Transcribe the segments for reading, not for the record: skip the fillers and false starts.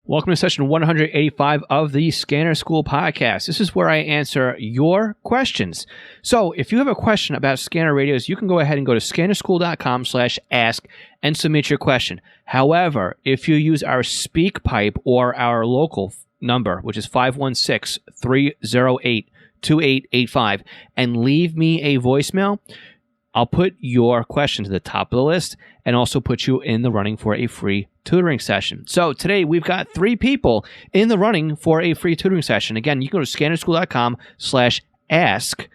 Welcome to session 185 of the Scanner School podcast. This is where I answer your questions. So if you have a question about scanner radios, you can go ahead and go to scannerschool.com/ask and submit your question. However, if you use our SpeakPipe or our local number, which is 516-308-2885, and leave me a voicemail, I'll put your question to the top of the list and also put you in the running for a free tutoring session. So today we've got 3 people in the running for a free tutoring session. Again, you can go to scannerschool.com/ask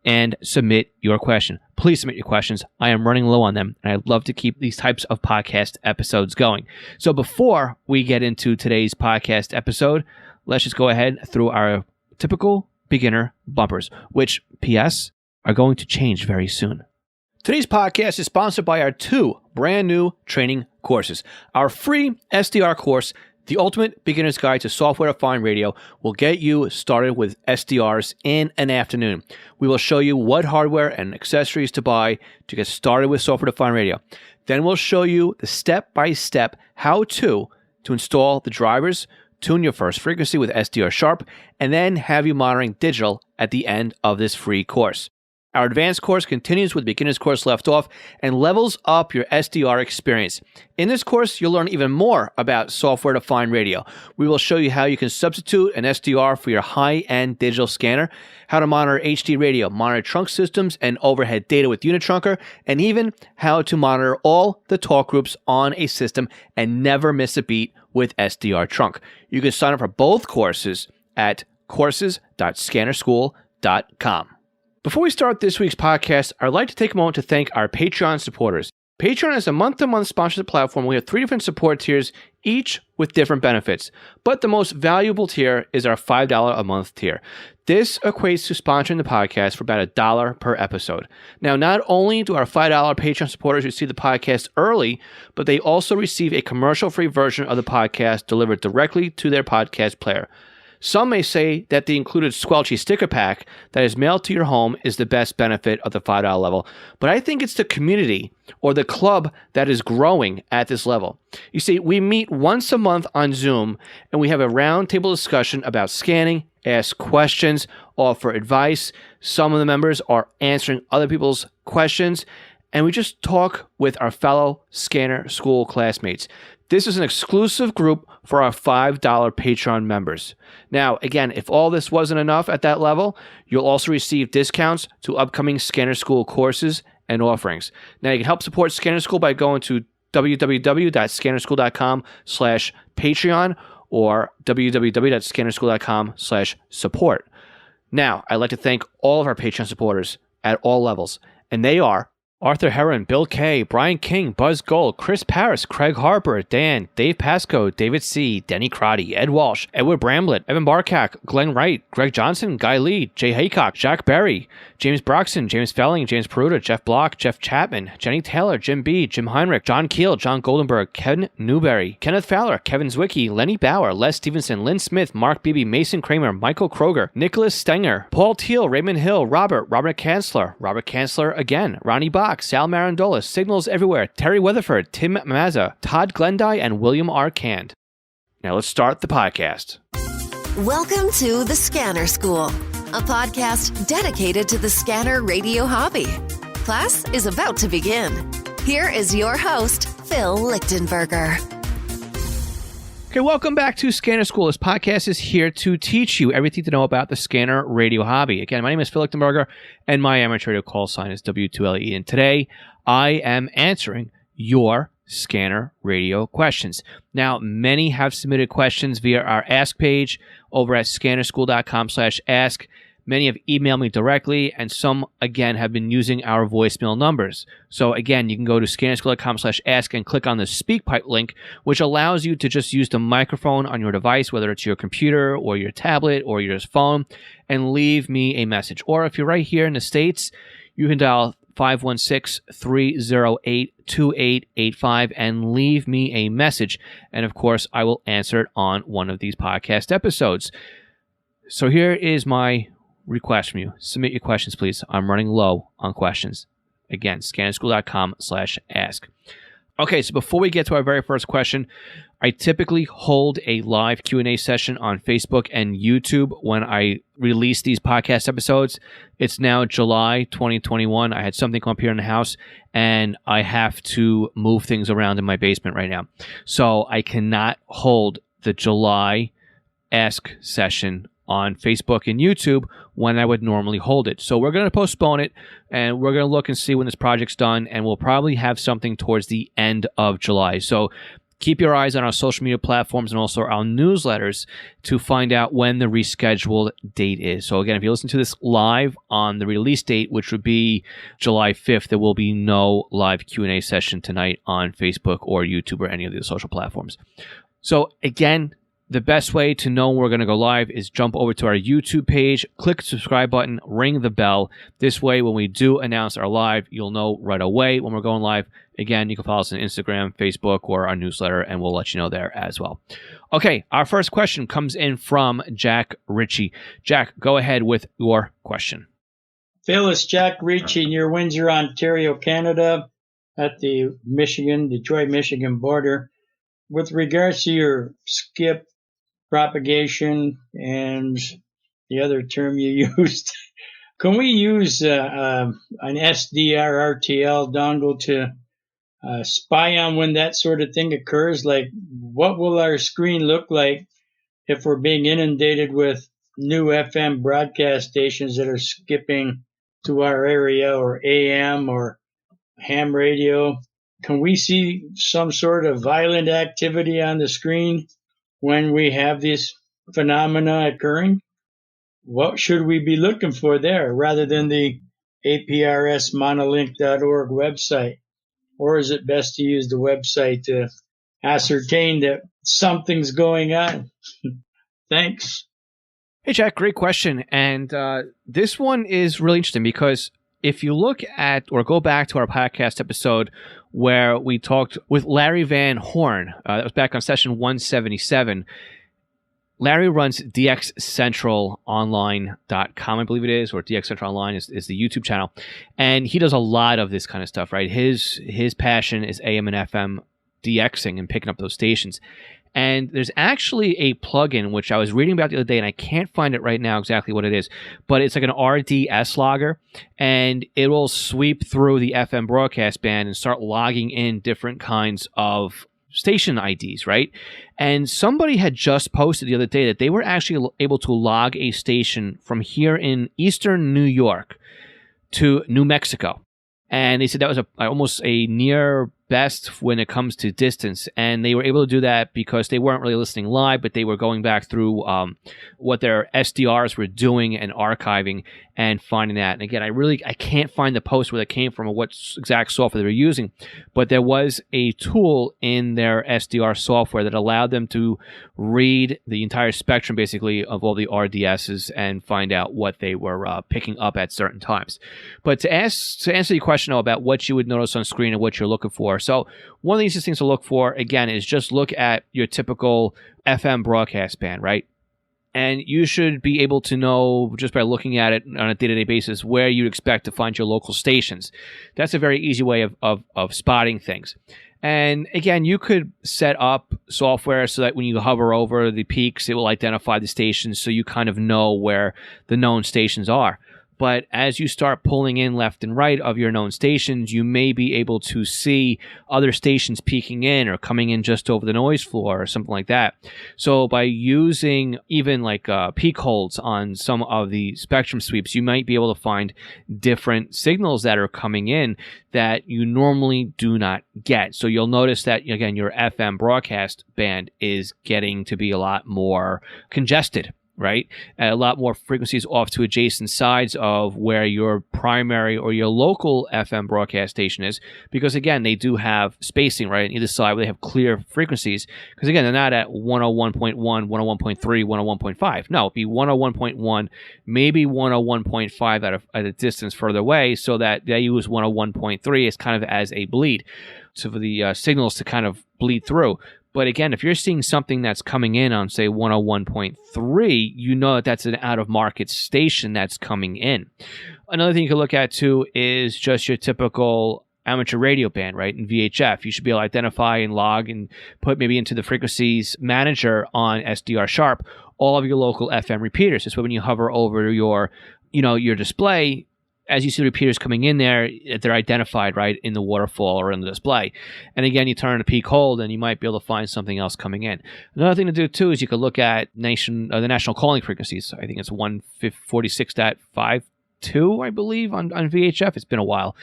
and submit your question. Please submit your questions. I am running low on them, and I'd love to keep these types of podcast episodes going. So before we get into today's podcast episode, let's just go ahead through our typical beginner bumpers, which, P.S., are going to change very soon. Today's podcast is sponsored by our 2 brand new training courses. Our free SDR course, The Ultimate Beginner's Guide to Software-Defined Radio, will get you started with SDRs in an afternoon. We will show you what hardware and accessories to buy to get started with software-defined radio. Then we'll show you the step-by-step how-to install the drivers, tune your first frequency with SDR Sharp, and then have you monitoring digital at the end of this free course. Our advanced course continues with the beginner's course left off and levels up your SDR experience. In this course, you'll learn even more about software-defined radio. We will show you how you can substitute an SDR for your high-end digital scanner, how to monitor HD radio, monitor trunk systems and overhead data with Unitrunker, and even how to monitor all the talk groups on a system and never miss a beat with SDR Trunk. You can sign up for both courses at courses.scannerschool.com. Before we start this week's podcast, I'd like to take a moment to thank our Patreon supporters. Patreon is a month-to-month sponsorship platform. We have 3 different support tiers, each with different benefits. But the most valuable tier is our $5 a month tier. This equates to sponsoring the podcast for about $1 per episode. Now, not only do our $5 Patreon supporters receive the podcast early, but they also receive a commercial-free version of the podcast delivered directly to their podcast player. Some may say that the included Squelchy sticker pack that is mailed to your home is the best benefit of the $5 level, but I think it's the community or the club that is growing at this level. You see, we meet once a month on Zoom, and we have a roundtable discussion about scanning, ask questions, offer advice. Some of the members are answering other people's questions, and we just talk with our fellow Scanner School classmates. This is an exclusive group for our $5 Patreon members. Now, again, if all this wasn't enough at that level, you'll also receive discounts to upcoming Scanner School courses and offerings. Now, you can help support Scanner School by going to www.scannerschool.com/Patreon or www.scannerschool.com/support. Now, I'd like to thank all of our Patreon supporters at all levels, and they are Arthur Heron, Bill K., Brian King, Buzz Gold, Chris Paris, Craig Harper, Dan, Dave Pasco, David C., Denny Crotty, Ed Walsh, Edward Bramlett, Evan Barkak, Glenn Wright, Greg Johnson, Guy Lee, Jay Haycock, Jack Berry, James Broxton, James Felling, James Peruta, Jeff Block, Jeff Chapman, Jenny Taylor, Jim B., Jim Heinrich, John Keel, John Goldenberg, Ken Newberry, Kenneth Fowler, Kevin Zwicky, Lenny Bauer, Les Stevenson, Lynn Smith, Mark Beebe, Mason Kramer, Michael Kroger, Nicholas Stenger, Paul Teal, Raymond Hill, Robert Kanzler again, Ronnie Bach, Sal Marandola, Signals Everywhere, Terry Weatherford, Tim Mazza, Todd Glendy, and William R. Cand. Now let's start the podcast. Welcome to The Scanner School, a podcast dedicated to the scanner radio hobby. Class is about to begin. Here is your host, Phil Lichtenberger. Okay, welcome back to Scanner School. This podcast is here to teach you everything to know about the scanner radio hobby. Again, my name is Phil Lichtenberger, and my amateur radio call sign is W2LE. And today, I am answering your scanner radio questions. Now, many have submitted questions via our Ask page over at scannerschool.com/ask. Many have emailed me directly, and some, again, have been using our voicemail numbers. So, again, you can go to scannerschool.com/ask and click on the SpeakPipe link, which allows you to just use the microphone on your device, whether it's your computer or your tablet or your phone, and leave me a message. Or if you're right here in the States, you can dial 516-308-2885 and leave me a message. And, of course, I will answer it on one of these podcast episodes. So here is my request from you. Submit your questions, please. I'm running low on questions. Again, scannerschool.com/ask. Okay, so before we get to our very first question, I typically hold a live Q&A session on Facebook and YouTube when I release these podcast episodes. It's now July 2021. I had something come up here in the house, and I have to move things around in my basement right now. So I cannot hold the July Ask session on Facebook and YouTube when I would normally hold it. So we're going to postpone it, and we're going to look and see when this project's done, and we'll probably have something towards the end of July. So keep your eyes on our social media platforms and also our newsletters to find out when the rescheduled date is. So again, if you listen to this live on the release date, which would be July 5th, there will be no live Q&A session tonight on Facebook or YouTube or any of the social platforms. So again, the best way to know when we're going to go live is jump over to our YouTube page, click the subscribe button, ring the bell. This way, when we do announce our live, you'll know right away when we're going live. Again, you can follow us on Instagram, Facebook, or our newsletter, and we'll let you know there as well. Okay, our first question comes in from Jack Ritchie. Jack, go ahead with your question. Phil, it's Jack Ritchie near Windsor, Ontario, Canada, at the Detroit, Michigan border. With regards to your skip propagation and the other term you used, can we use an SDR RTL dongle to spy on when that sort of thing occurs? Like, what will our screen look like if we're being inundated with new FM broadcast stations that are skipping to our area, or AM or ham radio? Can we see some sort of violent activity on the screen when we have this phenomena occurring? What should we be looking for there rather than the aprsmonolink.org website? Or is it best to use the website to ascertain that something's going on? Thanks. Hey, Jack, great question. And this one is really interesting because if you look at or go back to our podcast episode where we talked with Larry Van Horn, that was back on session 177. Larry runs dxcentralonline.com, I believe it is, or DX Central Online is the YouTube channel. And he does a lot of this kind of stuff, right? His passion is AM and FM DXing and picking up those stations. And there's actually a plugin, which I was reading about the other day, and I can't find it right now exactly what it is, but it's like an RDS logger, and it will sweep through the FM broadcast band and start logging in different kinds of station IDs, right? And somebody had just posted the other day that they were actually able to log a station from here in eastern New York to New Mexico. And they said that was almost a near best when it comes to distance. And they were able to do that because they weren't really listening live, but they were going back through what their SDRs were doing and archiving and finding that. And again, I can't find the post where that came from or what exact software they were using, but there was a tool in their SDR software that allowed them to read the entire spectrum, basically, of all the RDSs and find out what they were picking up at certain times. But to answer your question about what you would notice on screen and what you're looking for. So one of the easiest things to look for, again, is just look at your typical FM broadcast band, right? And you should be able to know, just by looking at it on a day-to-day basis, where you'd expect to find your local stations. That's a very easy way of spotting things. And again, you could set up software so that when you hover over the peaks, it will identify the stations so you kind of know where the known stations are. But as you start pulling in left and right of your known stations, you may be able to see other stations peeking in or coming in just over the noise floor or something like that. So by using even like peak holds on some of the spectrum sweeps, you might be able to find different signals that are coming in that you normally do not get. So you'll notice that, again, your FM broadcast band is getting to be a lot more congested, right? A lot more frequencies off to adjacent sides of where your primary or your local FM broadcast station is, because again, they do have spacing, right, on either side where they have clear frequencies, because again, they're not at 101.1, 101.3, 101.5. No, it'd be 101.1, maybe 101.5 at a distance further away, so that they use 101.3 as kind of as a bleed, so for the signals to kind of bleed through. But again, if you're seeing something that's coming in on, say, 101.3, you know that that's an out-of-market station that's coming in. Another thing you can look at, too, is just your typical amateur radio band, right, in VHF. You should be able to identify and log and put maybe into the frequencies manager on SDR Sharp all of your local FM repeaters. This way when you hover over your display, as you see the repeaters coming in there, they're identified right in the waterfall or in the display. And again, you turn a peak hold and you might be able to find something else coming in. Another thing to do too is you could look at the national calling frequencies. I think it's 146.52, I believe, on VHF. It's been a while.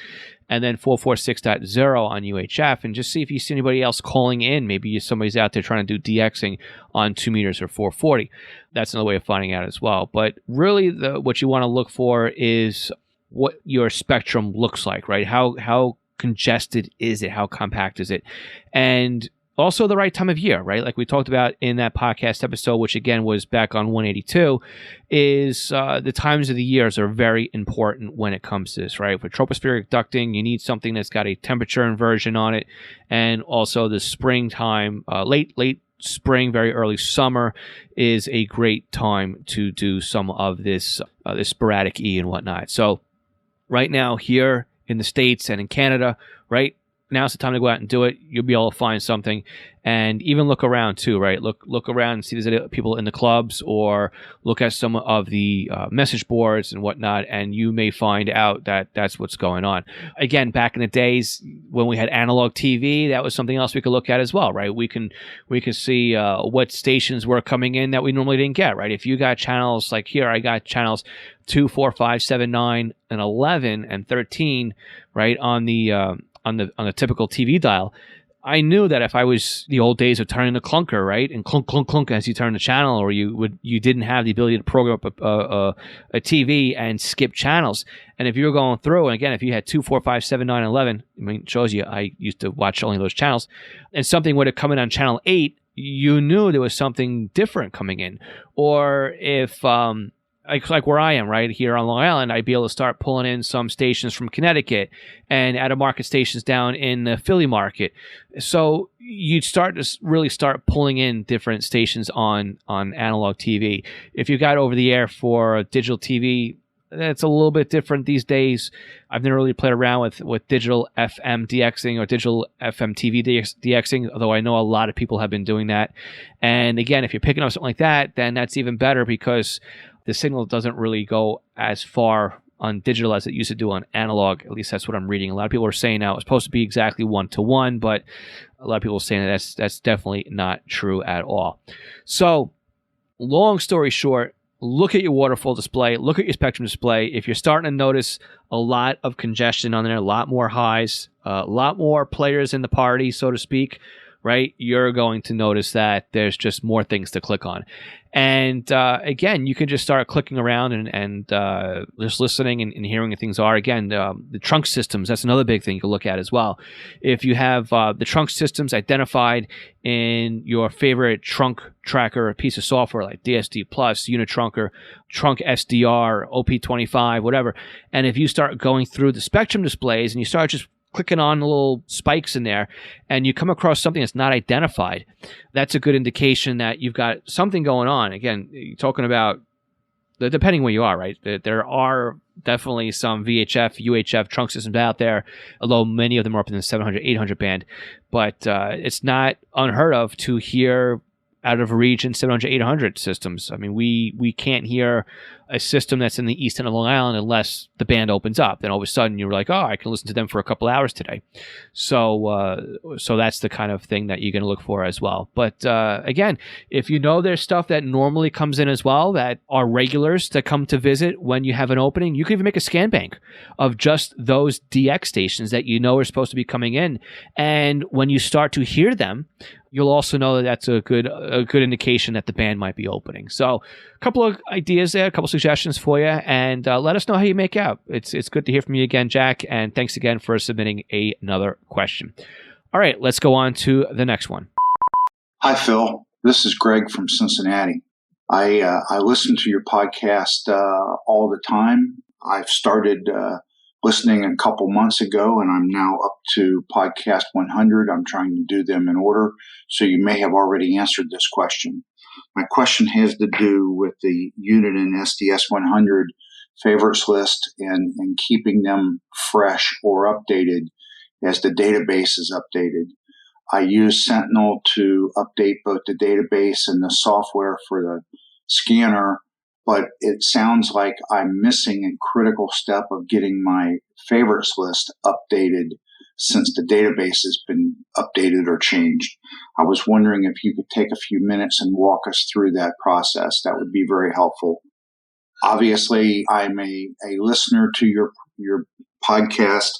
And then 446.0 on UHF, and just see if you see anybody else calling in. Maybe somebody's out there trying to do DXing on 2 meters or 440. That's another way of finding out as well. But really, what you want to look for is what your spectrum looks like, right? How congested is it? How compact is it? And also the right time of year, right? Like we talked about in that podcast episode, which again was back on 182, is the times of the years are very important when it comes to this, right? For tropospheric ducting, you need something that's got a temperature inversion on it, and also the springtime, late spring, very early summer is a great time to do some of this sporadic E and whatnot. So right now here in the States and in Canada, right? Now's the time to go out and do it. You'll be able to find something, and even look around too, right? Look around and see if there's people in the clubs, or look at some of the message boards and whatnot, and you may find out that that's what's going on. Again, back in the days when we had analog TV, that was something else we could look at as well, right? We can see what stations were coming in that we normally didn't get, right? If you got channels like here, I got channels 2, 4, 5, 7, 9, and 11 and 13, right, on the typical TV dial. I knew that if I was the old days of turning the clunker, right, and clunk, clunk, clunk as you turn the channel, or you didn't have the ability to program up a TV and skip channels. And if you were going through, and again, if you had 2, 4, 5, 7, 9, 11, I mean, it shows you I used to watch only those channels, and something would have come in on channel 8, you knew there was something different coming in. Or if like where I am, right here on Long Island, I'd be able to start pulling in some stations from Connecticut and out-of-market stations down in the Philly market. So you'd really start pulling in different stations on analog TV. If you got over the air for digital TV, that's a little bit different these days. I've never really played around with digital FM DXing or digital FM TV DXing, although I know a lot of people have been doing that. And again, if you're picking up something like that, then that's even better, because the signal doesn't really go as far on digital as it used to do on analog. At least that's what I'm reading. A lot of people are saying now it's supposed to be exactly 1-to-1, but a lot of people are saying that's definitely not true at all. So, long story short, look at your waterfall display, look at your spectrum display. If you're starting to notice a lot of congestion on there, a lot more highs, a lot more players in the party, so to speak, right, you're going to notice that there's just more things to click on. And again, you can just start clicking around and just listening and hearing what things are. Again, the trunk systems, that's another big thing you can look at as well. If you have the trunk systems identified in your favorite trunk tracker, a piece of software like DSD Plus, Unitrunker, Trunk SDR, OP25, whatever, and if you start going through the spectrum displays and you start just clicking on the little spikes in there and you come across something that's not identified, that's a good indication that you've got something going on. Again, you're talking about, depending where you are, right? There are definitely some VHF, UHF trunk systems out there, although many of them are up in the 700, 800 band. But it's not unheard of to hear out of region 700, 800 systems. I mean, we can't hear a system that's in the east end of Long Island unless the band opens up. Then all of a sudden you're like, oh, I can listen to them for a couple hours today. So that's the kind of thing that you're going to look for as well. But again, if you know there's stuff that normally comes in as well that are regulars that come to visit when you have an opening, you can even make a scan bank of just those DX stations that you know are supposed to be coming in. And when you start to hear them, you'll also know that that's a good indication that the band might be opening. So a couple of ideas there, a couple of suggestions for you, and let us know how you make out. It's good to hear from you again, Jack, and thanks again for submitting another question. All right, let's go on to the next one. Hi, Phil. This is Greg from Cincinnati. I listen to your podcast all the time. I've started listening a couple months ago, and I'm now up to podcast 100. I'm trying to do them in order, so you may have already answered this question. My question has to do with the unit and SDS 100 favorites list and keeping them fresh or updated as the database is updated. I use Sentinel to update both the database and the software for the scanner, but it sounds like I'm missing a critical step of getting my favorites list updated since the database has been updated or changed. I was wondering if you could take a few minutes and walk us through that process. That would be very helpful. Obviously, I'm a listener to your podcast,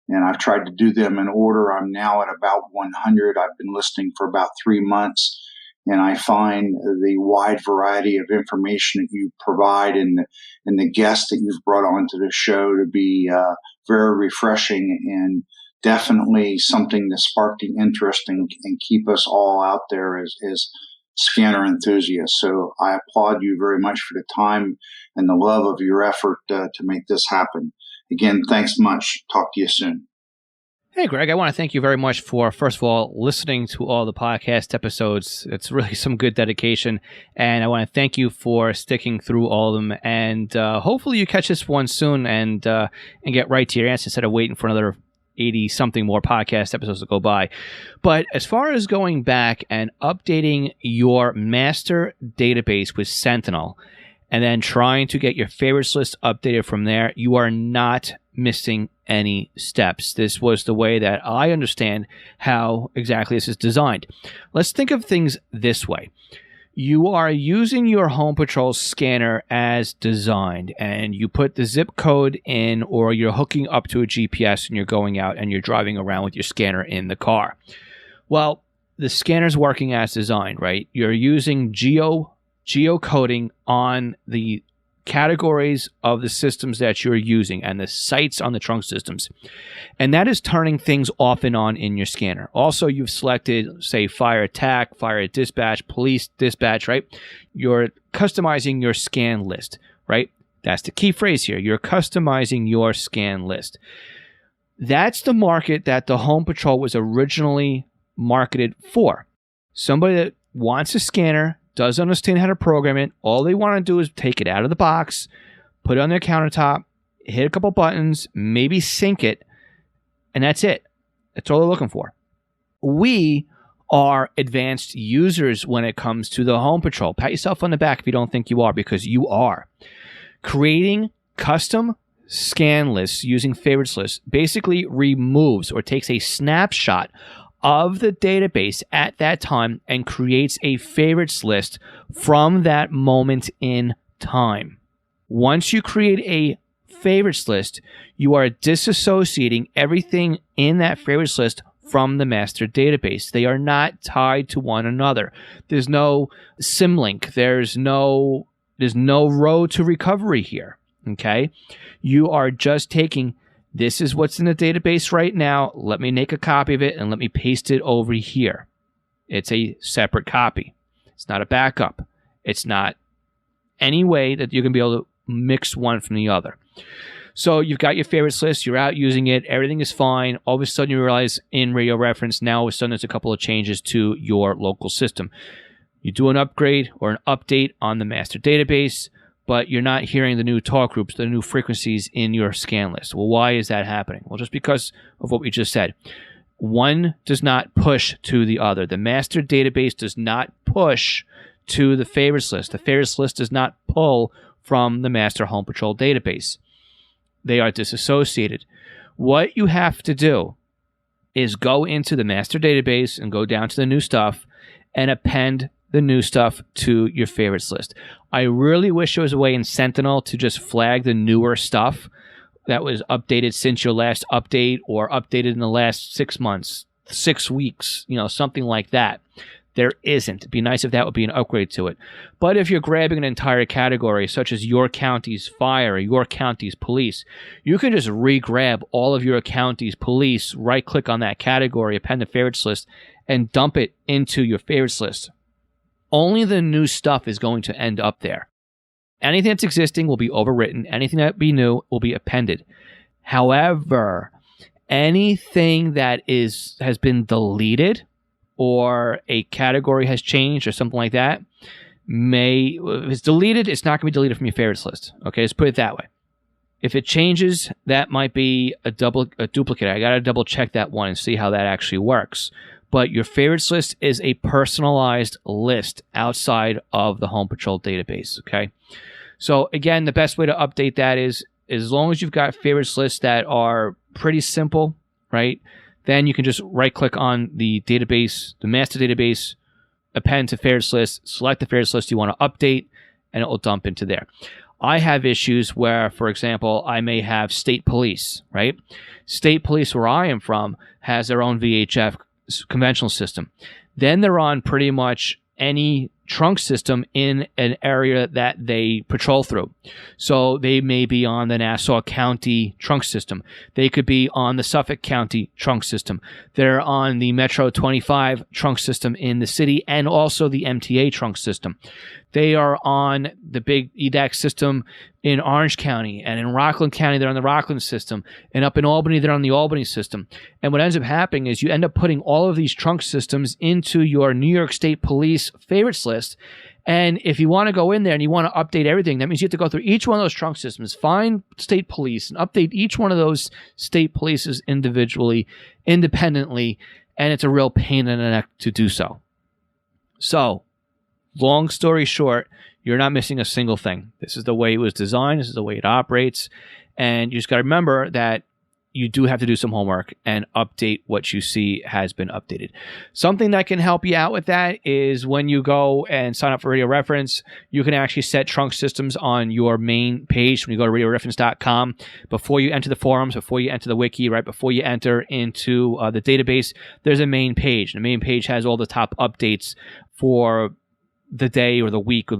and I've tried to do them in order. I'm now at about 100. I've been listening for about 3 months, and I find the wide variety of information that you provide and the guests that you've brought onto the show to be very refreshing and definitely something to spark the interest and keep us all out there as scanner enthusiasts. So I applaud you very much for the time and the love of your effort to make this happen. Again, thanks much. Talk to you soon. Hey, Greg, I want to thank you very much for, first of all, listening to all the podcast episodes. It's really some good dedication. And I want to thank you for sticking through all of them. And hopefully you catch this one soon and get right to your answer instead of waiting for another 80-something more podcast episodes to go by. But as far as going back and updating your master database with Sentinel and then trying to get your favorites list updated from there, you are not missing any steps. This was the way that I understand how exactly this is designed. Let's think of things this way. You are using your Home Patrol scanner as designed, and you put the zip code in, or you're hooking up to a GPS and you're going out and you're driving around with your scanner in the car. Well, the scanner's working as designed, right? You're using geocoding on the categories of the systems that you're using and the sites on the trunk systems. And that is turning things off and on in your scanner. Also, you've selected, say, fire attack, fire dispatch, police dispatch, right? You're customizing your scan list, right? That's the key phrase here. You're customizing your scan list. That's the market that the Home Patrol was originally marketed for. Somebody that wants a scanner, does understand how to program it. All they want to do is take it out of the box, put it on their countertop, hit a couple buttons, maybe sync it, and that's it. That's all they're looking for. We are advanced users when it comes to the Home Patrol. Pat yourself on the back if you don't think you are, because you are. Creating custom scan lists using favorites lists basically removes or takes a snapshot of the database at that time and creates a favorites list from that moment in time. Once you create a favorites list, you are disassociating everything in that favorites list from the master database. They are not tied to one another. There's no symlink. There's no road to recovery here. Okay? You are just taking, this is what's in the database right now. Let me make a copy of it and let me paste it over here. It's a separate copy. It's not a backup. It's not any way that you're going to be able to mix one from the other. So you've got your favorites list. You're out using it. Everything is fine. All of a sudden you realize in Radio Reference, now all of a sudden there's a couple of changes to your local system. You do an upgrade or an update on the master database, but you're not hearing the new talk groups, the new frequencies in your scan list. Well, why is that happening? Well, just because of what we just said. One does not push to the other. The master database does not push to the favorites list. The favorites list does not pull from the master Home Patrol database. They are disassociated. What you have to do is go into the master database and go down to the new stuff and append the new stuff to your favorites list. I really wish there was a way in Sentinel to just flag the newer stuff that was updated since your last update or updated in the last 6 months, 6 weeks, something like that. There isn't. It'd be nice if that would be an upgrade to it. But if you're grabbing an entire category, such as your county's fire or your county's police, you can just re-grab all of your county's police, right-click on that category, append the favorites list, and dump it into your favorites list. Only the new stuff is going to end up there. Anything that's existing will be overwritten. Anything that be new will be appended. However, anything that has been deleted or a category has changed or something like that, if it's deleted, it's not going to be deleted from your favorites list. Okay, let's put it that way. If it changes, that might be a duplicate. I got to double check that one and see how that actually works. But your favorites list is a personalized list outside of the Home Patrol database, okay? So again, the best way to update that is as long as you've got favorites lists that are pretty simple, right? Then you can just right-click on the database, the master database, append to favorites list, select the favorites list you want to update, and it will dump into there. I have issues where, for example, I may have state police, right? State police, where I am from, has their own VHF conventional system. Then they're on pretty much any trunk system in an area that they patrol through. So they may be on the Nassau County trunk system. They could be on the Suffolk County trunk system. They're on the Metro 25 trunk system in the city and also the MTA trunk system. They are on the big EDAX system in Orange County, and in Rockland County, they're on the Rockland system, and up in Albany, they're on the Albany system. And what ends up happening is you end up putting all of these trunk systems into your New York State Police favorites list. And if you want to go in there and you want to update everything, that means you have to go through each one of those trunk systems, find state police, and update each one of those state polices individually, independently, and it's a real pain in the neck to do so. So, long story short, you're not missing a single thing. This is the way it was designed. This is the way it operates. And you just got to remember that you do have to do some homework and update what you see has been updated. Something that can help you out with that is when you go and sign up for Radio Reference, you can actually set trunk systems on your main page when you go to radioreference.com. Before you enter the forums, before you enter the wiki, right before you enter into the database, there's a main page. The main page has all the top updates for the day or the week,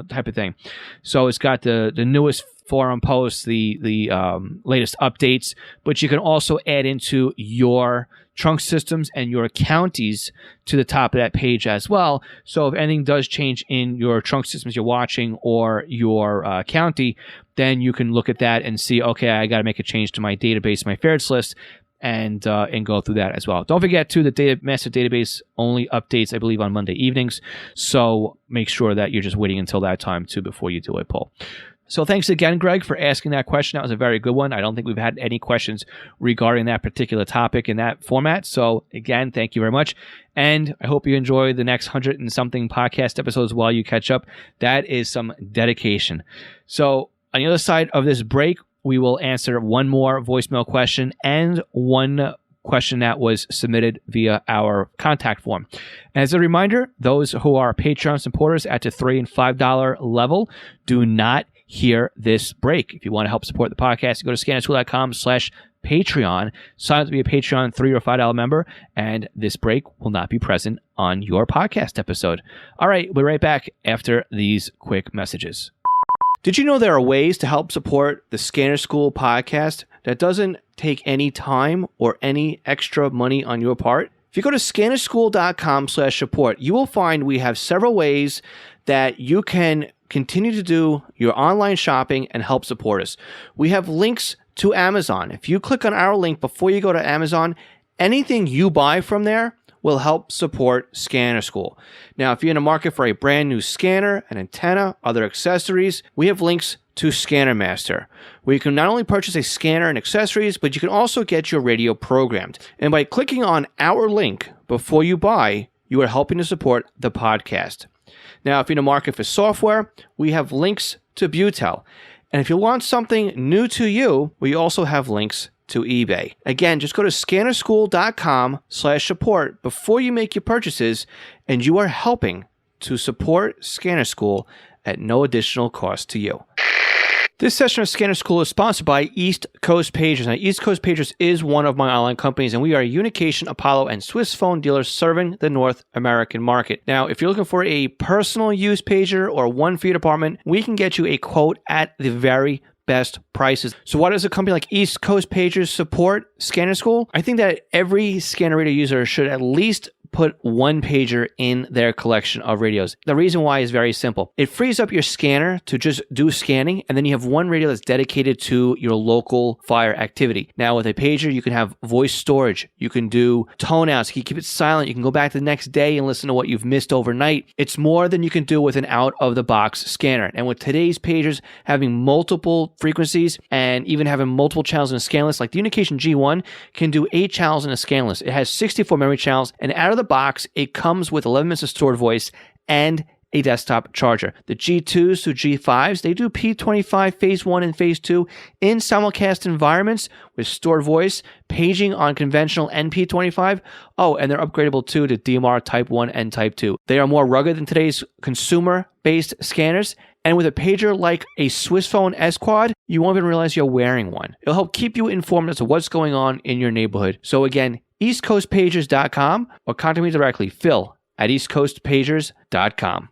type of thing. So it's got the newest forum posts, the latest updates, but you can also add into your trunk systems and your counties to the top of that page as well. So if anything does change in your trunk systems you're watching or your county, then you can look at that and see, okay, I got to make a change to my database, my favorites list, and go through that as well. Don't forget, too, the master database only updates, I believe, on Monday evenings. So make sure that you're just waiting until that time, too, before you do a poll. So thanks again, Greg, for asking that question. That was a very good one. I don't think we've had any questions regarding that particular topic in that format. So again, thank you very much. And I hope you enjoy the next 100 and something podcast episodes while you catch up. That is some dedication. So on the other side of this break, we will answer one more voicemail question and one question that was submitted via our contact form. As a reminder, those who are Patreon supporters at the $3 and $5 level do not hear this break. If you want to help support the podcast, go to scannerschool.com/Patreon, sign up to be a Patreon $3 or $5 member, and this break will not be present on your podcast episode. All right, we'll be right back after these quick messages. Did you know there are ways to help support the Scanner School podcast that doesn't take any time or any extra money on your part? If you go to scannerschool.com/support, you will find we have several ways that you can continue to do your online shopping and help support us. We have links to Amazon. If you click on our link before you go to Amazon, anything you buy from there will help support Scanner School. Now, if you're in the market for a brand new scanner, an antenna, other accessories, we have links to Scanner Master, where you can not only purchase a scanner and accessories, but you can also get your radio programmed. And by clicking on our link before you buy, you are helping to support the podcast. Now, if you're in the market for software, we have links to Butel. And if you want something new to you, we also have links to eBay. Again, just go to scannerschool.com/support before you make your purchases, and you are helping to support Scanner School at no additional cost to you. This session of Scanner School is sponsored by East Coast Pagers. Now, East Coast Pagers is one of my online companies, and we are a Unication, Apollo, and Swiss phone dealers serving the North American market. Now, if you're looking for a personal use pager or one for your department, we can get you a quote at the very best prices. So why does a company like East Coast Pagers support Scanner School? I think that every scanner radio user should at least put one pager in their collection of radios. The reason why is very simple. It frees up your scanner to just do scanning, and then you have one radio that's dedicated to your local fire activity. Now with a pager, you can have voice storage. You can do tone outs. You can keep it silent. You can go back the next day and listen to what you've missed overnight. It's more than you can do with an out-of-the-box scanner. And with today's pagers having multiple frequencies and even having multiple channels in a scan list, like the Unication G1 can do 8 channels in a scan list. It has 64 memory channels, and out of the box, it comes with 11 minutes of stored voice and a desktop charger. The G2s to G5s, they do P25 Phase 1 and Phase 2 in simulcast environments with stored voice, paging on conventional and P25. Oh, and they're upgradable too to DMR Type 1 and Type 2. They are more rugged than today's consumer-based scanners. And with a pager like a Swiss Phone S-Quad, you won't even realize you're wearing one. It'll help keep you informed as to what's going on in your neighborhood. So again, eastcoastpagers.com or contact me directly, phil@eastcoastpagers.com.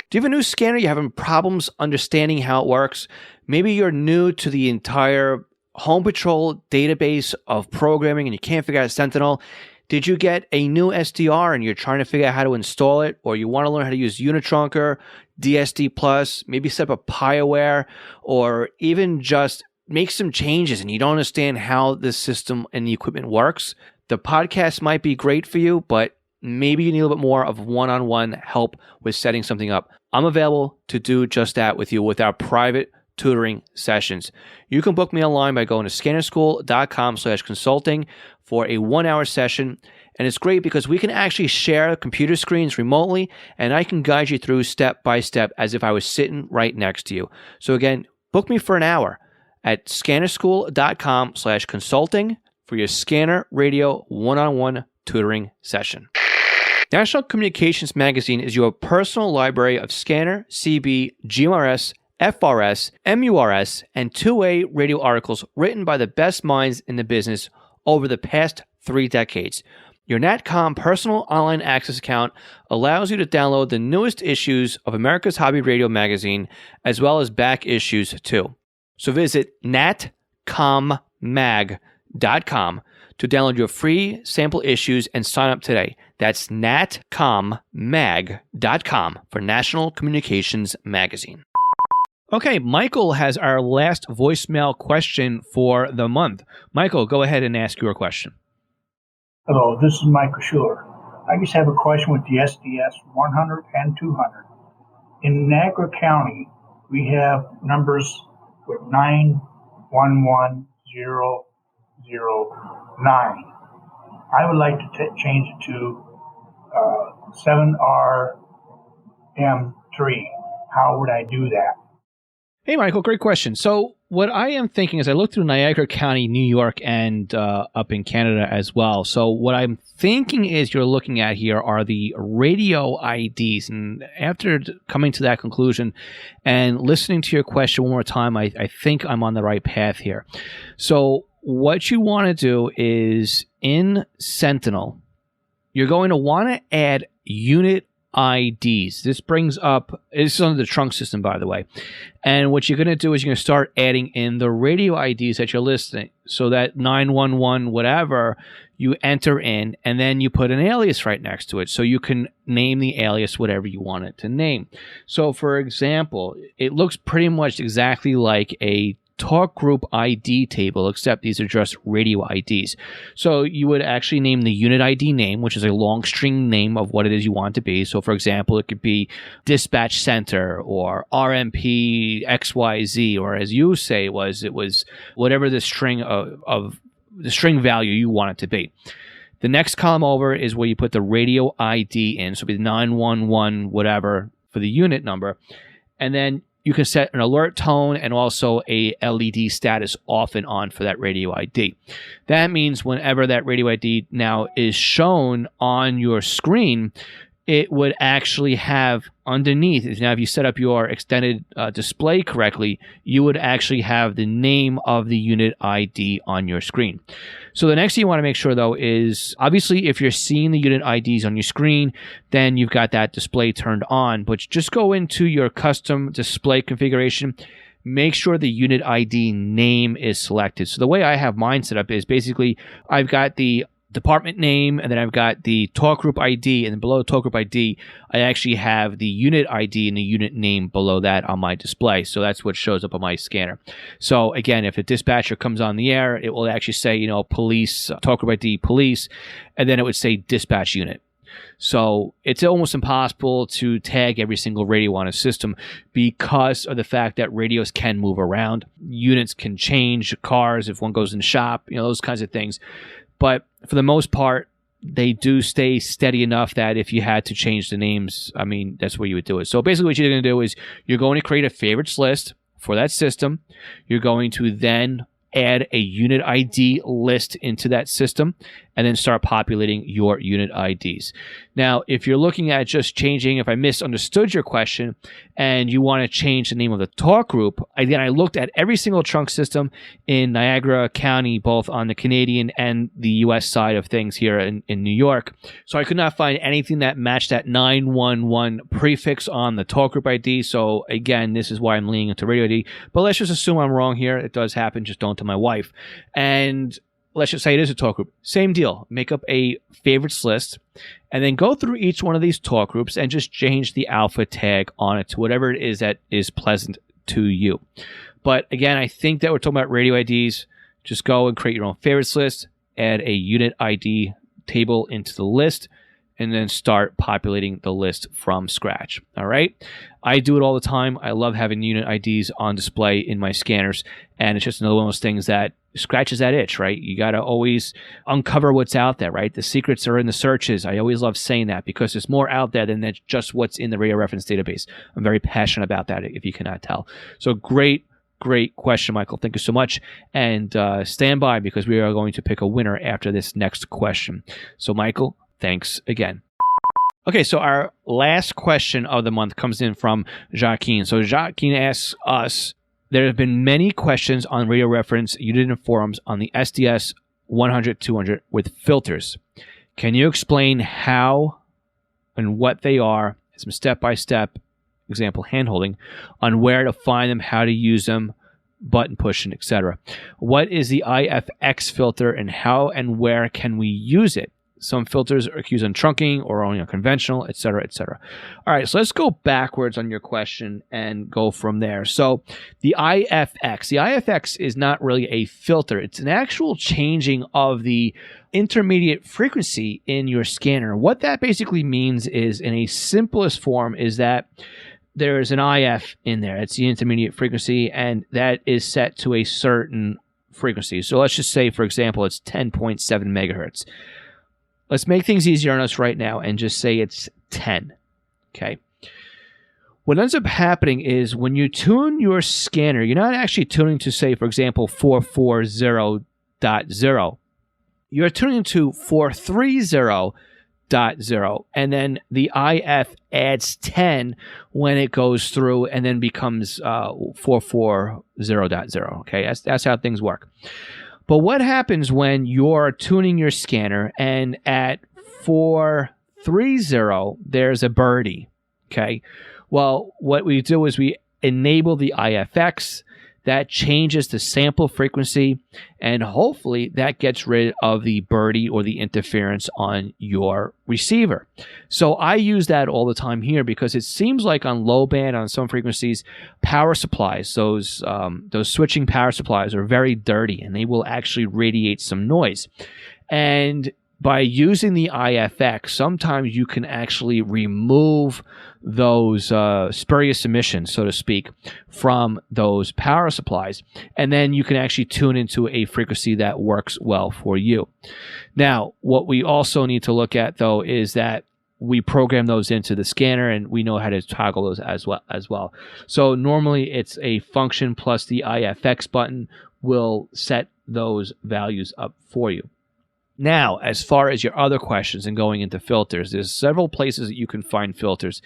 Do you have a new scanner? You're having problems understanding how it works? Maybe you're new to the entire Home Patrol database of programming and you can't figure out Sentinel. Did you get a new SDR and you're trying to figure out how to install it? Or you want to learn how to use Unitrunker, DSD+, maybe set up a PieAware, or even just make some changes and you don't understand how this system and the equipment works? The podcast might be great for you, but maybe you need a little bit more of one-on-one help with setting something up. I'm available to do just that with you with our private tutoring sessions. You can book me online by going to scannerschool.com/consulting for a 1-hour session. And it's great because we can actually share computer screens remotely, and I can guide you through step by step as if I was sitting right next to you. So again, book me for an hour at scannerschool.com/consulting for your scanner radio one-on-one tutoring session. National Communications Magazine is your personal library of scanner, CB, GMRS, FRS, MURS, and two-way radio articles written by the best minds in the business over the past 3 decades. Your NatCom personal online access account allows you to download the newest issues of America's Hobby Radio magazine, as well as back issues too. So visit natcommag.com to download your free sample issues and sign up today. That's natcommag.com for National Communications Magazine. Okay, Michael has our last voicemail question for the month. Michael, go ahead and ask your question. Hello, this is Michael Schuler. I just have a question with the SDS 100 and 200. In Niagara County, we have numbers with 911009. I would like to change it to 7RM3. How would I do that? Hey, Michael, great question. So what I am thinking is I looked through Niagara County, New York, and up in Canada as well. So what I'm thinking is you're looking at here are the radio IDs. And after coming to that conclusion and listening to your question one more time, I think I'm on the right path here. So what you want to do is in Sentinel, you're going to want to add unit IDs. This brings up, this is under the trunk system, by the way. And what you're going to do is you're going to start adding in the radio IDs that you're listing. So that 911 whatever, you enter in, and then you put an alias right next to it. So you can name the alias whatever you want it to name. So for example, it looks pretty much exactly like a talk group ID table, except these are just radio IDs. So you would actually name the unit ID name, which is a long string name of what it is you want it to be. So for example, it could be dispatch center or RMP XYZ, or as you say it was whatever the string of the string value you want it to be. The next column over is where you put the radio ID in. So it'll be 911 whatever for the unit number. And then you can set an alert tone and also a LED status off and on for that radio ID. That means whenever that radio ID now is shown on your screen, it would actually have underneath. Now, if you set up your extended display correctly, you would actually have the name of the unit ID on your screen. So the next thing you want to make sure, though, is obviously if you're seeing the unit IDs on your screen, then you've got that display turned on. But just go into your custom display configuration. Make sure the unit ID name is selected. So the way I have mine set up is basically I've got the department name, and then I've got the talk group ID, and then below the talk group ID, I actually have the unit ID and the unit name below that on my display. So that's what shows up on my scanner. So again, if a dispatcher comes on the air, it will actually say, police, talk group ID, police, and then it would say dispatch unit. So it's almost impossible to tag every single radio on a system because of the fact that radios can move around. Units can change, cars, if one goes in the shop, those kinds of things. But for the most part, they do stay steady enough that if you had to change the names, that's where you would do it. So basically what you're going to do is you're going to create a favorites list for that system. You're going to then add a unit ID list into that system and then start populating your unit IDs. Now, if you're looking at just changing, if I misunderstood your question and you want to change the name of the talk group, again, I looked at every single trunk system in Niagara County, both on the Canadian and the US side of things here in New York. So I could not find anything that matched that 911 prefix on the talk group ID. So again, this is why I'm leaning into radio ID. But let's just assume I'm wrong here. It does happen. Just don't tell my wife. And let's just say it is a talk group. Same deal. Make up a favorites list and then go through each one of these talk groups and just change the alpha tag on it to whatever it is that is pleasant to you. But again, I think that we're talking about radio IDs. Just go and create your own favorites list, add a unit ID table into the list, and then start populating the list from scratch. All right. I do it all the time. I love having unit IDs on display in my scanners. And it's just another one of those things that scratches that itch, right? You got to always uncover what's out there, right? The secrets are in the searches. I always love saying that because there's more out there than just what's in the radio reference database. I'm very passionate about that, if you cannot tell. So great question, Michael. Thank you so much. And stand by because we are going to pick a winner after this next question. So Michael, thanks again. Okay, so our last question of the month comes in from Joaquin. So Joaquin asks us, there have been many questions on radio reference unit and forums on the SDS 100-200 with filters. Can you explain how and what they are, some step-by-step example handholding on where to find them, how to use them, button pushing, etc. What is the IFX filter and how and where can we use it? Some filters are used on trunking or only on conventional, etc., etc. All right, so let's go backwards on your question and go from there. So the IFX is not really a filter. It's an actual changing of the intermediate frequency in your scanner. What that basically means is, in a simplest form, is that there's an IF in there. It's the intermediate frequency, and that is set to a certain frequency. So let's just say, for example, it's 10.7 megahertz. Let's make things easier on us right now and just say it's 10, okay? What ends up happening is when you tune your scanner, you're not actually tuning to, say, for example, 440.0. You're tuning to 430.0, and then the IF adds 10 when it goes through and then becomes 440.0, okay? That's how things work. But what happens when you're tuning your scanner and at 430, there's a birdie, okay? Well, what we do is we enable the IFX. That changes the sample frequency, and hopefully that gets rid of the birdie or the interference on your receiver. So I use that all the time here because it seems like on low band, on some frequencies, power supplies, those switching power supplies are very dirty, and they will actually radiate some noise. And by using the IFX, sometimes you can actually remove those spurious emissions, so to speak, from those power supplies, and then you can actually tune into a frequency that works well for you. Now, what we also need to look at, though, is that we program those into the scanner, and we know how to toggle those as well. So normally it's a function plus the IFX button will set those values up for you. Now, as far as your other questions and going into filters, there's several places that you can find filters.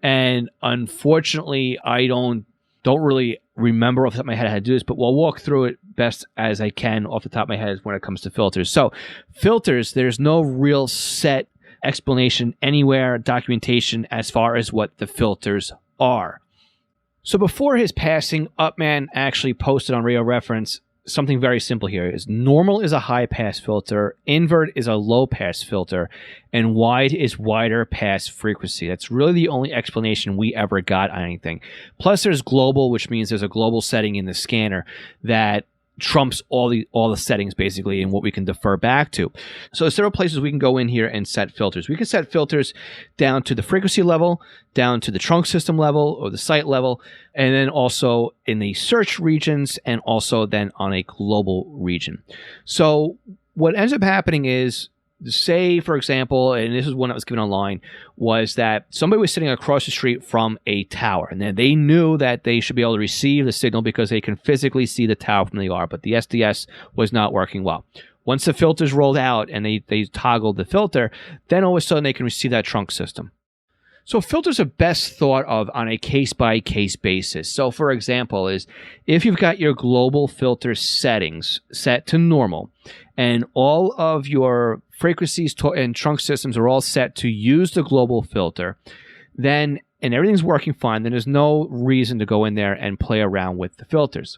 And unfortunately, I don't really remember off the top of my head how to do this, but we'll walk through it best as I can off the top of my head when it comes to filters. So filters, there's no real set explanation anywhere, documentation as far as what the filters are. So before his passing, Upman actually posted on Radio Reference something very simple here is normal is a high pass filter, invert is a low pass filter, and wide is wider pass frequency. That's really the only explanation we ever got on anything. Plus there's global, which means there's a global setting in the scanner that trumps all the settings basically and what we can defer back to. So there's several places we can go in here and set filters. We can set filters down to the frequency level, down to the trunk system level or the site level, and then also in the search regions and also then on a global region. So what ends up happening is, say, for example, and this is one that was given online, was that somebody was sitting across the street from a tower, and then they knew that they should be able to receive the signal because they can physically see the tower from the R, but the SDS was not working well. Once the filters rolled out and they toggled the filter, then all of a sudden they can receive that trunk system. So filters are best thought of on a case-by-case basis. So for example, is if you've got your global filter settings set to normal and all of your frequencies and trunk systems are all set to use the global filter, then, and everything's working fine, then there's no reason to go in there and play around with the filters.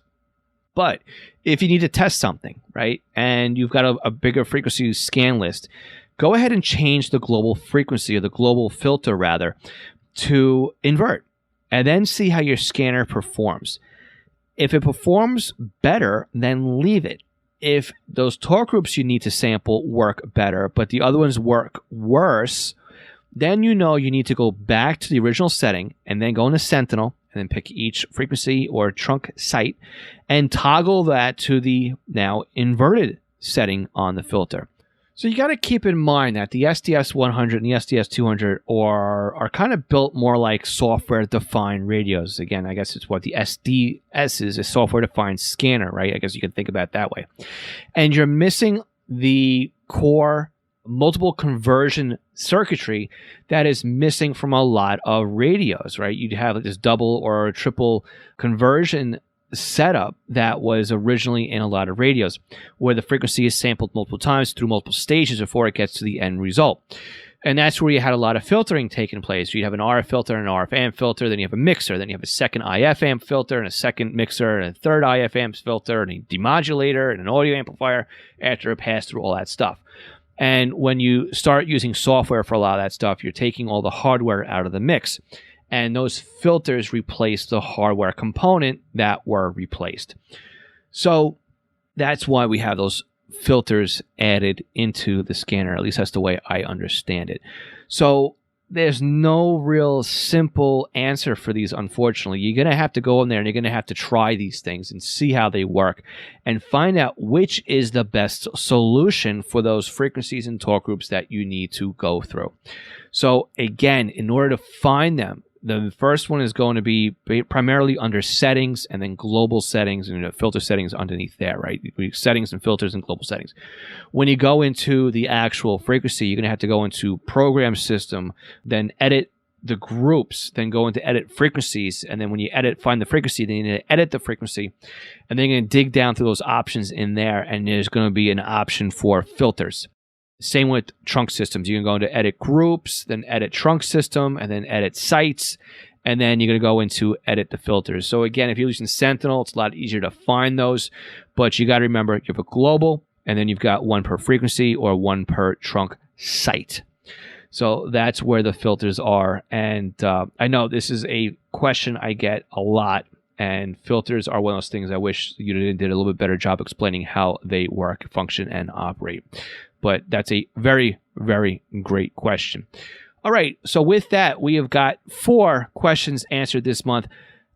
But if you need to test something, right, and you've got a bigger frequency scan list, go ahead and change the global frequency, or the global filter rather, to invert, and then see how your scanner performs. If it performs better, then leave it. If those torque groups you need to sample work better, but the other ones work worse, then you know you need to go back to the original setting and then go into Sentinel and then pick each frequency or trunk site and toggle that to the now inverted setting on the filter. So you got to keep in mind that the SDS 100 and the SDS 200 are kind of built more like software-defined radios. Again, I guess it's what the SDS is, a software-defined scanner, right? I guess you can think about it that way. And you're missing the core multiple conversion circuitry that is missing from a lot of radios, right? You'd have this double or triple conversion setup that was originally in a lot of radios, where the frequency is sampled multiple times through multiple stages before it gets to the end result. And that's where you had a lot of filtering taking place. You'd have an RF filter and an RF amp filter, then you have a mixer, then you have a second IF amp filter and a second mixer and a third IF amp filter and a demodulator and an audio amplifier after it passed through all that stuff. And when you start using software for a lot of that stuff, you're taking all the hardware out of the mix. And those filters replace the hardware component that were replaced. So that's why we have those filters added into the scanner. At least that's the way I understand it. So there's no real simple answer for these, unfortunately. You're going to have to go in there and you're going to have to try these things and see how they work and find out which is the best solution for those frequencies and torque groups that you need to go through. So again, in order to find them, the first one is going to be primarily under settings and then global settings and filter settings underneath there, right? Settings and filters and global settings. When you go into the actual frequency, you're going to have to go into program system, then edit the groups, then go into edit frequencies. And then when you find the frequency, then you need to edit the frequency. And then you're going to dig down through those options in there. And there's going to be an option for filters. Same with trunk systems. You can go into edit groups, then edit trunk system, and then edit sites, and then you're going to go into edit the filters. So again, if you're using Sentinel, it's a lot easier to find those, but you got to remember you have a global, and then you've got one per frequency or one per trunk site. So that's where the filters are. And I know this is a question I get a lot, and filters are one of those things I wish you did a little bit better job explaining how they work, function, and operate. But that's a very, very great question. All right, so with that, we have got 4 questions answered this month.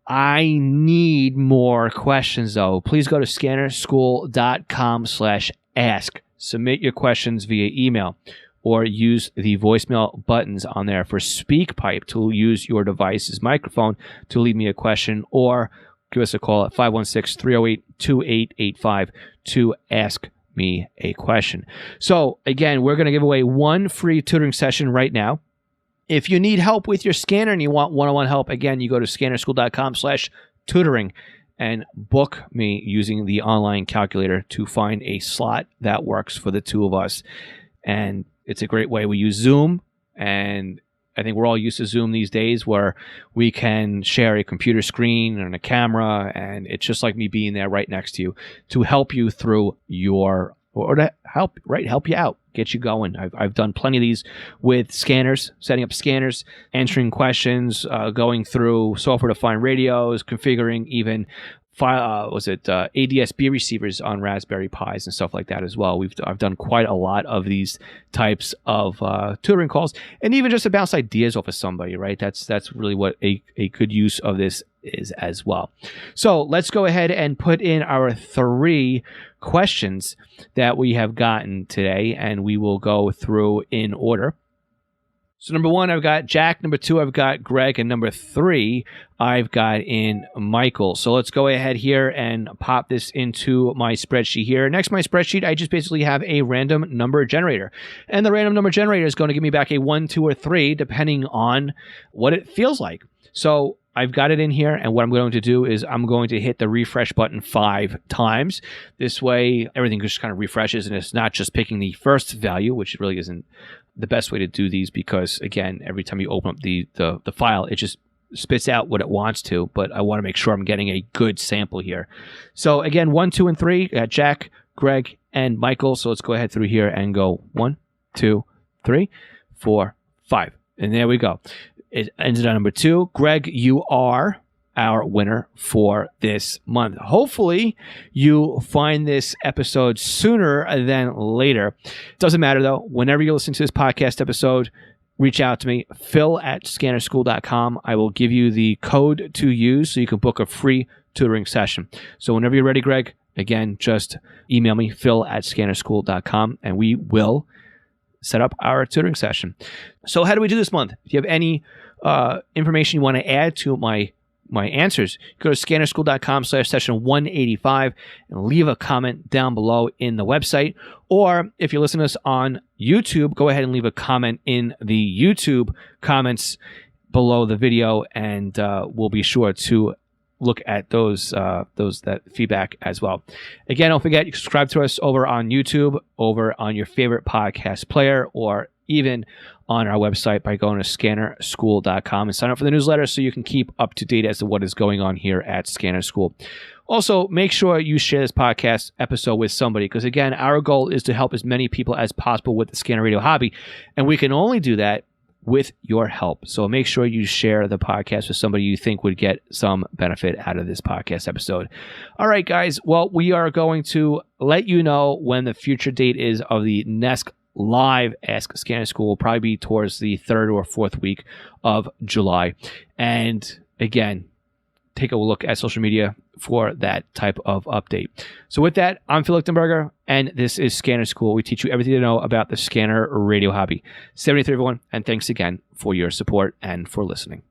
I need more questions, though. Please go to scannerschool.com/ask. Submit your questions via email or use the voicemail buttons on there for SpeakPipe to use your device's microphone to leave me a question, or give us a call at 516-308-2885 to ask me a question. So again, we're going to give away 1 free tutoring session right now. If you need help with your scanner and you want one-on-one help, again, you go to scannerschool.com/tutoring and book me using the online calculator to find a slot that works for the two of us. And it's a great way. We use Zoom, and I think we're all used to Zoom these days where we can share a computer screen and a camera, and it's just like me being there right next to you to help you through your, or to help you out, get you going. I've done plenty of these with scanners, setting up scanners, answering questions, going through software-defined radios, configuring even ADS-B receivers on Raspberry Pis and stuff like that as well. I've done quite a lot of these types of tutoring calls, and even just to bounce ideas off of somebody, right? That's really what a good use of this is as well. So let's go ahead and put in our 3 questions that we have gotten today, and we will go through in order. So number 1, I've got Jack. Number 2, I've got Greg. And number 3, I've got in Michael. So let's go ahead here and pop this into my spreadsheet here. Next to my spreadsheet, I just basically have a random number generator. And the random number generator is going to give me back a 1, 2, or 3, depending on what it feels like. So I've got it in here, and what I'm going to do is I'm going to hit the refresh button 5 times. This way, everything just kind of refreshes, and it's not just picking the first value, which really isn't the best way to do these because, again, every time you open up the file, it just spits out what it wants to, but I want to make sure I'm getting a good sample here. So again, 1, 2, and 3, got Jack, Greg, and Michael. So let's go ahead through here and go 1, 2, 3, 4, 5. And there we go. It ended on number 2. Greg, you are our winner for this month. Hopefully you find this episode sooner than later. Doesn't matter though. Whenever you listen to this podcast episode, reach out to me, phil@scannerschool.com. I will give you the code to use so you can book a free tutoring session. So whenever you're ready, Greg, again, just email me, phil@scannerschool.com, and we will set up our tutoring session. So how do we do this month? If you have any information you want to add to my answers, go to scannerschool.com/session185 and leave a comment down below in the website. Or if you're listening to us on YouTube, go ahead and leave a comment in the YouTube comments below the video, and we'll be sure to look at that feedback as well. Again, don't forget, you can subscribe to us over on YouTube, over on your favorite podcast player, or even on our website by going to scannerschool.com and sign up for the newsletter so you can keep up to date as to what is going on here at Scanner School. Also, make sure you share this podcast episode with somebody because, again, our goal is to help as many people as possible with the Scanner Radio hobby, and we can only do that with your help. So make sure you share the podcast with somebody you think would get some benefit out of this podcast episode. All right, guys. Well, we are going to let you know when the future date is of the next live Ask Scanner School. Will probably be towards the 3rd or 4th week of July. And again, take a look at social media for that type of update. So with that, I'm Phil Lichtenberger, and this is Scanner School. We teach you everything to know about the Scanner Radio hobby. 73, everyone, and thanks again for your support and for listening.